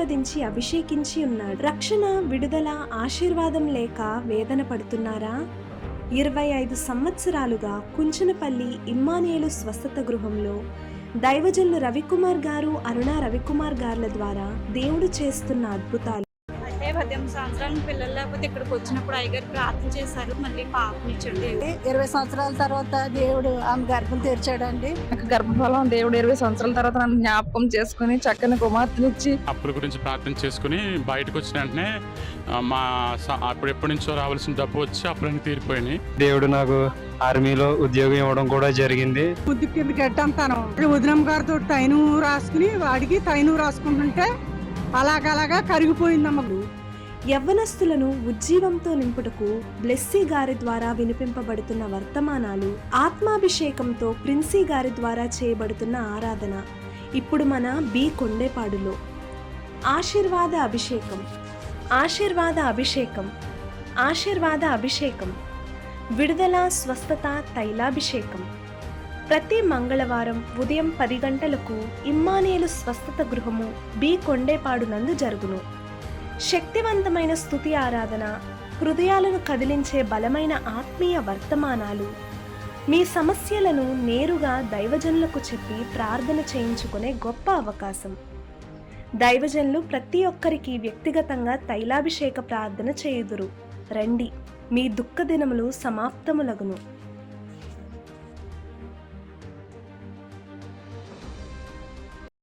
ఆశీర్వదించి అభిషేకించి ఉన్నాడు. రక్షణ, విడుదల, ఆశీర్వాదం లేక వేదన పడుతున్నారా? 25 సంవత్సరాలుగా కుంచనపల్లి ఇమ్మానుయేలు స్వస్థత గృహంలో దైవజనులు రవికుమార్ గారు, అరుణ రవికుమార్ గారుల ద్వారా దేవుడు చేస్తున్న అద్భుతాలు. అంటే 18 సంవత్సరాల పిల్లలు లేకపోతే ఇక్కడికి వచ్చినప్పుడు అయ్యగారు ప్రార్థన చేశారు, మళ్ళీ పాపనిచ్చాడు. 20 సంవత్సరాల తర్వాత దేవుడు ఆమె గర్భం తెరిచాడండి. నాకు గర్భఫలం దేవుడు 20 సంవత్సరాల తర్వాత నన్ను జ్ఞాపకం చేసుకుని చక్కని కుమార్తెనిచ్చి అప్పుల గురించి ప్రార్థన చేసుకుని బయటకు వచ్చిన వెంటనే అప్పుడు ఎప్పటి నుంచో రావాల్సిన డబ్బు వచ్చి అప్పులన్నీ తీరిపోయినాయి. దేవుడు నాకు ఆర్మీలో ఉద్యోగం ఇవ్వడం కూడా జరిగింది. బుద్ధి కింద గడ్డంతాను ఉదయం గారితో తైను రాసుకుని వాడికి తైను రాసుకుంటుంటే అలాగలాగా కరిగిపోయిందమ్మ. యవ్వనస్తులను ఉజ్జీవంతో నింపుటకు బ్లెస్సీ గారి ద్వారా వినిపింపబడుతున్న వర్తమానాలు, ఆత్మాభిషేకంతో ప్రిన్సీ గారి ద్వారా చేయబడుతున్న ఆరాధన ఇప్పుడు మన బి కొండేపాడులో. ఆశీర్వాద అభిషేకం, ఆశీర్వాద అభిషేకం, ఆశీర్వాద అభిషేకం, విడుదల, స్వస్థత, తైలాభిషేకం. ప్రతి మంగళవారం ఉదయం 10 గంటలకు ఇమ్మానుయేలు స్వస్థత గృహము బి కొండేపాడు నందు జరుగును. శక్తివంతమైన స్తుతి ఆరాధన, హృదయాలను కదిలించే బలమైన ఆత్మీయ వర్తమానాలు, మీ సమస్యలను నేరుగా దైవజనులకు చెప్పి ప్రార్థన చేయించుకునే గొప్ప అవకాశం. దైవజనులు ప్రతి ఒక్కరికి వ్యక్తిగతంగా తైలాభిషేక ప్రార్థన చేయుదురు. రండి, మీ దుఃఖ దినములు సమాప్తములగును.